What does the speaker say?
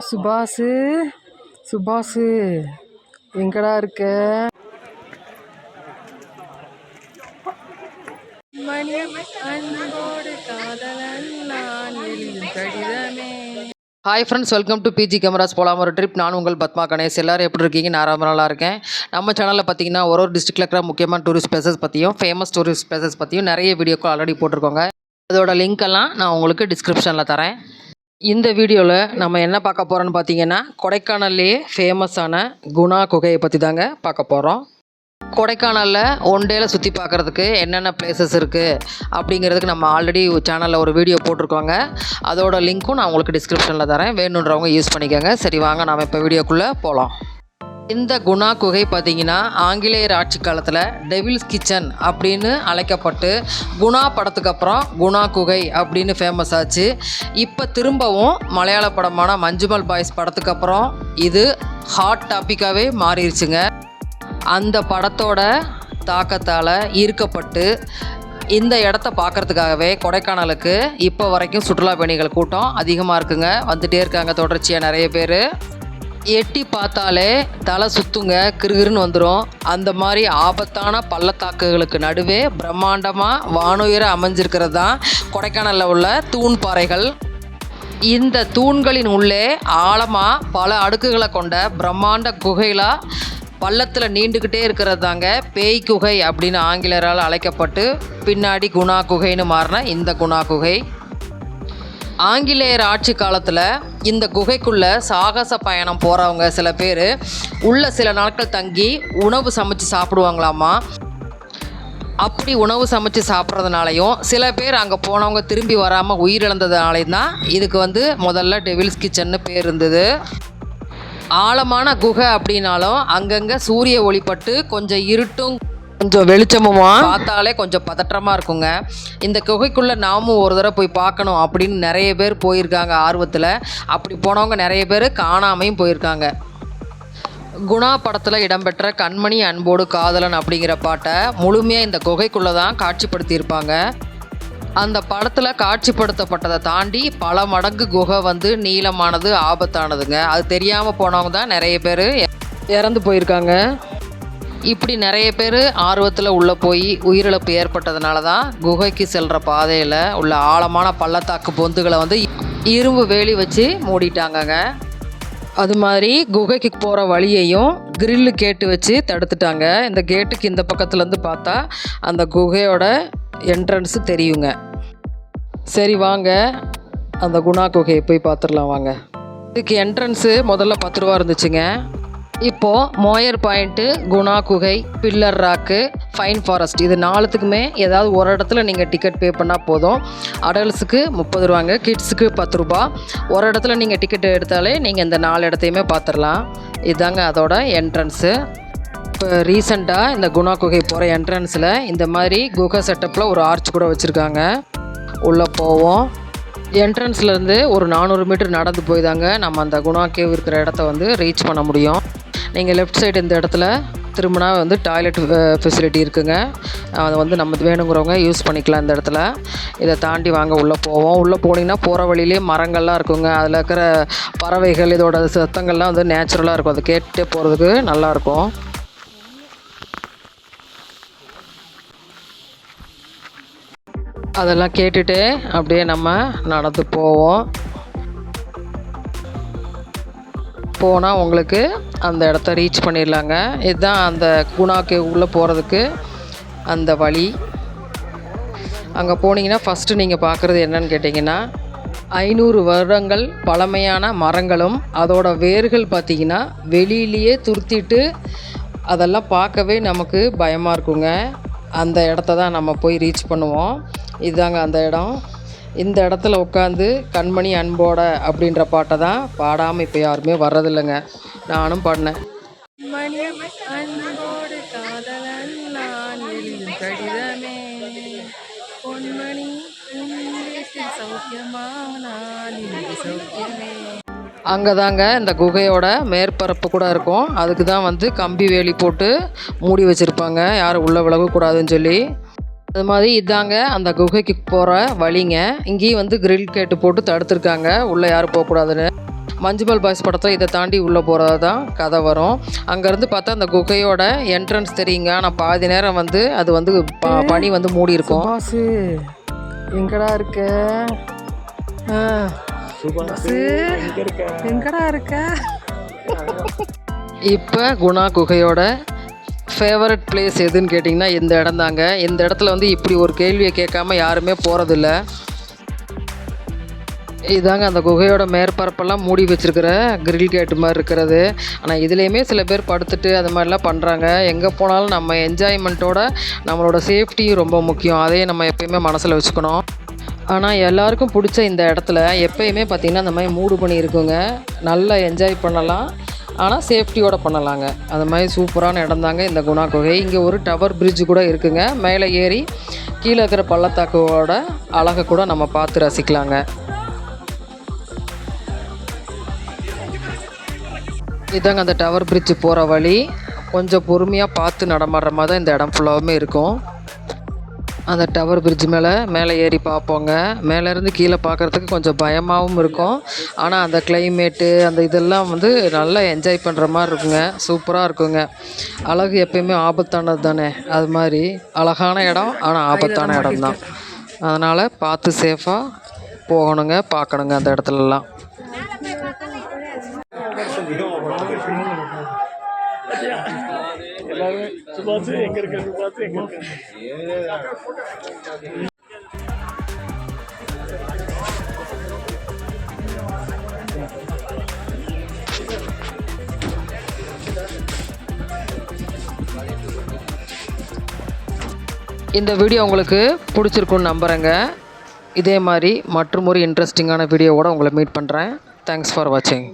சுபாஷு சுபாஷு எங்கடா இருக்க? மணி அன்போடு காதலன் நான் எழுதும் கடிதமே. Hi friends, welcome to PG cameras போலாம் ஒரு ட்ரிப். நான் உங்கள் பத்மா கணேஷ். எல்லோரும் எப்படி இருக்கீங்க? நான் ரொம்ப நல்லா இருக்கேன். நம்ம சேனலில் பார்த்தீங்கன்னா ஒரு டிஸ்ட்ரிக்டில் இருக்கிற முக்கியமான டூரிஸ்ட் பிளேசஸ் பற்றியும் ஃபேமஸ் டூரிஸ்ட் பிளேசஸ் பற்றியும் நிறைய வீடியோக்கள் ஆல்ரெடி போட்டிருக்கோங்க. அதோட லிங்க்கெல்லாம் நான் உங்களுக்கு டிஸ்கிரிப்ஷனில் தரேன். இந்த வீடியோவில் நம்ம என்ன பார்க்க போகிறோன்னு பார்த்தீங்கன்னா, கொடைக்கானல்லையே ஃபேமஸான குணா குகையை பற்றி தாங்க பார்க்க போகிறோம். கொடைக்கானலில் ஒன் டேயில் சுற்றி பார்க்குறதுக்கு என்னென்ன பிளேசஸ் இருக்குது அப்படிங்கிறதுக்கு நம்ம ஆல்ரெடி சேனலில் ஒரு வீடியோ போட்டிருக்கோங்க. அதோட லிங்க்கும் நான் உங்களுக்கு டிஸ்கிரிப்ஷனில் தரேன், வேணுன்றவங்க யூஸ் பண்ணிக்கோங்க. சரி வாங்க நாம் இப்போ வீடியோக்குள்ளே போகலாம். இந்த குணா குகை பார்த்திங்கன்னா ஆங்கிலேயர் ஆட்சி காலத்தில் டெவில்ஸ் கிச்சன் அப்படின்னு அழைக்கப்பட்டு குணா படத்துக்கு அப்புறம் குணா குகை அப்படின்னு ஃபேமஸ் ஆச்சு. இப்போ திரும்பவும் மலையாள படமான மஞ்சுமல் பாய்ஸ் படத்துக்கு அப்புறம் இது ஹாட் டாப்பிக்காகவே மாறிடுச்சுங்க. அந்த படத்தோட தாக்கத்தால் ஈர்க்கப்பட்டு இந்த இடத்த பார்க்குறதுக்காகவே கொடைக்கானலுக்கு இப்போ வரைக்கும் சுற்றுலா பயணிகள் கூட்டம் அதிகமாக இருக்குங்க. வந்துகிட்டே இருக்காங்க தொடர்ச்சியாக நிறைய பேர். எட்டி பார்த்தாலே தலை சுற்றுங்க, கிருகிருன்னு வந்துடும். அந்த மாதிரி ஆபத்தான பள்ளத்தாக்குகளுக்கு நடுவே பிரம்மாண்டமாக வானுயர அமைஞ்சிருக்கிறது தான் கொடைக்கானலில் உள்ள தூண் பாறைகள். இந்த தூண்களின் உள்ளே ஆழமாக பல அடுக்குகளை கொண்ட பிரம்மாண்ட குகைகளாக பள்ளத்தில் நீண்டுக்கிட்டே இருக்கிறது தாங்க பேய் குகை அப்படின்னு ஆங்கிலேயரால் அழைக்கப்பட்டு பின்னாடி குணா குகைன்னு மாறின இந்த குணா குகை. ஆங்கிலேயர் ஆட்சி காலத்தில் இந்த குகைக்குள்ளே சாகச பயணம் போகிறவங்க சில பேர் உள்ள சில நாட்கள் தங்கி உணவு சமைச்சு சாப்பிடுவாங்களாமா. அப்படி உணவு சமைச்சு சாப்பிட்றதுனாலையும் சில பேர் அங்கே போனவங்க திரும்பி வராமல் உயிரிழந்ததுனாலையும் தான் இதுக்கு முதல்ல டெவில்ஸ் கிச்சன்னு பேர் இருந்தது. ஆழமான குகை அப்படின்னாலும் அங்கங்கே சூரிய ஒளிப்பட்டு கொஞ்சம் இருட்டும் கொஞ்சம் வெளிச்சமுமா பார்த்தாலே கொஞ்சம் பதற்றமாக இருக்குங்க. இந்த குகைக்குள்ளே நாமும் ஒரு தடவை போய் பார்க்கணும் அப்படின்னு நிறைய பேர் போயிருக்காங்க ஆர்வத்தில். அப்படி போனவங்க நிறைய பேர் காணாமையும் போயிருக்காங்க. குணா படத்தில் இடம்பெற்ற கண்மணி அன்போடு காதலன் அப்படிங்கிற பாட்டை முழுமையாக இந்த குகைக்குள்ளே தான் காட்சிப்படுத்தியிருப்பாங்க. அந்த படத்தில் காட்சிப்படுத்தப்பட்டதை தாண்டி பல மடங்கு குகை நீளமானது, ஆபத்தானதுங்க. அது தெரியாமல் போனவங்க தான் நிறைய பேர் இறந்து போயிருக்காங்க. இப்படி நிறைய பேர் ஆர்வத்தில் உள்ளே போய் உயிரிழப்பு ஏற்பட்டதுனால தான் குகைக்கு செல்கிற பாதையில் உள்ள ஆழமான பள்ளத்தாக்கு பொந்துகளை இரும்பு வேலி வச்சு மூடிட்டாங்கங்க. அது மாதிரி குகைக்கு போகிற வழியையும் கிரில்லு கேட்டு வச்சு தடுத்துட்டாங்க. இந்த கேட்டுக்கு இந்த பக்கத்துலேருந்து பார்த்தா அந்த குகையோட என்ட்ரன்ஸு தெரியுங்க. சரி வாங்க அந்த குணா குகையை போய் பார்த்துடலாம் வாங்க. இதுக்கு என்ட்ரன்ஸு முதல்ல 10 ரூபா இருந்துச்சுங்க. இப்போது மோயர் பாயிண்ட்டு, குணா குகை, பில்லர் ராக்கு, ஃபைன் ஃபாரஸ்ட் இது 4த்துக்குமே ஏதாவது ஒரு இடத்துல நீங்கள் டிக்கெட் பே பண்ணால் போதும். அடல்ட்ஸுக்கு 30 ரூபாங்க, கிட்ஸுக்கு 10 ரூபா. ஒரு இடத்துல நீங்கள் டிக்கெட் எடுத்தாலே நீங்கள் இந்த 4 இடத்தையுமே பார்த்துடலாம். இதுதாங்க அதோட என்ட்ரன்ஸு. இப்போ ரீசெண்டாக இந்த குணா குகை போகிற என்ட்ரன்ஸில் இந்த மாதிரி குகை செட்டப்பில் ஒரு ஆர்ச் கூட வச்சுருக்காங்க. உள்ளே போவோம். என்ட்ரன்ஸ்லேருந்து ஒரு 400 மீட்டர் நடந்து போய் தாங்க நம்ம அந்த குணா கேவ் இருக்கிற இடத்த ரீச் பண்ண முடியும். நீங்கள் லெஃப்ட் சைடு இந்த இடத்துல திரும்பினா டாய்லெட் ஃபெசிலிட்டி இருக்குங்க. அதை நம்ம வேணுங்கிறவங்க யூஸ் பண்ணிக்கலாம் இந்த இடத்துல. இதை தாண்டி வாங்க உள்ளே போவோம். உள்ளே போனீங்கன்னா போகிற வழியிலே மரங்கள்லாம் இருக்குங்க. அதில் இருக்கிற பறவைகள் இதோட சத்தங்கள்லாம் நேச்சுரலாக இருக்கும். அதை கேட்டுகிட்டே போகிறதுக்கு நல்லாயிருக்கும். அதெல்லாம் கேட்டுட்டு அப்படியே நம்ம நடந்து போவோம். போனால் உங்களுக்கு அந்த இடத்த ரீச் பண்ணிடலாங்க. இதுதான் அந்த குணாக்கு உள்ளே போகிறதுக்கு அந்த வழி. அங்கே போனீங்கன்னா ஃபஸ்ட்டு நீங்கள் பார்க்குறது என்னன்னு கேட்டிங்கன்னா 500 வருடங்கள் பழமையான மரங்களும் அதோட வேர்கள் பார்த்திங்கன்னா வெளியிலேயே துருத்திட்டு அதெல்லாம் பார்க்கவே நமக்கு பயமாக இருக்குங்க. அந்த இடத்த தான் நம்ம போய் ரீச் பண்ணுவோம். இதுதாங்க அந்த இடம். இந்த இடத்துல உட்காந்து கண்மணி அன்போட அப்படின்ற பாட்டை தான் பாடாமல் இப்போ யாருமே வர்றதில்லைங்க. நானும் பாடினேன். மணி அன்போடு காதலன் நான் எழுதும் கடிதமே, பொன்மணி சௌக்கியமா நான் சௌக்கியமே. அங்கே தாங்க இந்த குகையோட மேற்பரப்பு கூட இருக்கும். அதுக்கு தான் கம்பி வேலி போட்டு மூடி வச்சுருப்பாங்க, யாரும் உள்ளே விலகக்கூடாதுன்னு சொல்லி. அது மாதிரி இதாங்க அந்த குகைக்கு போகிற வழிங்க. இங்கேயும் கிரில் கேட்டு போட்டு தடுத்துருக்காங்க, உள்ளே யாரும் போகக்கூடாதுன்னு. மஞ்சுமல் பாய்ஸ் படத்தில் இதை தாண்டி உள்ளே போகிறது தான் கதை வரும். அங்கேருந்து பார்த்தா அந்த குகையோட என்ட்ரன்ஸ் தெரியுங்க. ஆனால் பாதி நேரம் வந்து அது வந்து பனி வந்து மூடி இருக்கும். பாசு எங்கடா இருக்க? எங்கடா இருக்க? இப்போ குணா குகையோட ஃபேவரட் பிளேஸ் எதுன்னு கேட்டிங்கன்னா இந்த இடம் தாங்க. இந்த இடத்துல வந்து இப்படி ஒரு கேள்வியை கேட்காம யாருமே போகிறதில்ல. இதாங்க அந்த குகையோட மேற்பரப்பெல்லாம் மூடி வச்சுருக்கிற கிரில் கேட்டு மாதிரி இருக்கிறது. ஆனால் இதுலேயுமே சில பேர் படுத்துட்டு அது மாதிரிலாம் பண்ணுறாங்க. எங்கே போனாலும் நம்ம என்ஜாய்மெண்ட்டோட நம்மளோட சேஃப்டியும் ரொம்ப முக்கியம். அதையும் நம்ம எப்பயுமே மனசில் வச்சுக்கணும். ஆனால் எல்லாருக்கும் பிடிச்ச இந்த இடத்துல எப்பயுமே பார்த்திங்கன்னா அந்த மாதிரி மூடு பண்ணி இருக்குங்க. நல்லா என்ஜாய் பண்ணலாம், ஆனால் சேஃப்டியோடு பண்ணலாங்க. அது மாதிரி சூப்பரான இடம் தாங்க இந்த குணா குகை. இங்கே ஒரு டவர் பிரிட்ஜு கூட இருக்குங்க. மேலே ஏறி கீழே இருக்கிற பள்ளத்தாக்கோட அழகை கூட நம்ம பார்த்து ரசிக்கலாங்க. இதாங்க அந்த டவர் பிரிட்ஜு போகிற வழி. கொஞ்சம் பொறுமையாக பார்த்து நடமாடுற மாதிரி தான் இந்த இடம் ஃபுல்லாகவுமே இருக்கும். அந்த டவர் பிரிட்ஜ் மேலே ஏறி பார்ப்போங்க. மேலேருந்து கீழே பார்க்குறதுக்கு கொஞ்சம் பயமாகவும் இருக்கும். ஆனால் அந்த கிளைமேட்டு அந்த இதெல்லாம் வந்து நல்லா என்ஜாய் பண்ணுற மாதிரி இருக்குங்க. சூப்பராக இருக்குங்க. அழகு எப்பயுமே ஆபத்தானது தானே, அது மாதிரி அழகான இடம் ஆனால் ஆபத்தான இடம் தான். அதனால் பார்த்து சேஃபாக போகணுங்க, பார்க்கணுங்க அந்த இடத்துலலாம். இந்த வீடியோ உங்களுக்கு பிடிச்சிருக்குன்னு நம்புகிறேங்க. இதே மாதிரி மற்றும் ஒரு இன்ட்ரெஸ்டிங்கான வீடியோவோட உங்களை மீட் பண்ணுறேன். தேங்க்ஸ் ஃபார் வாட்சிங்.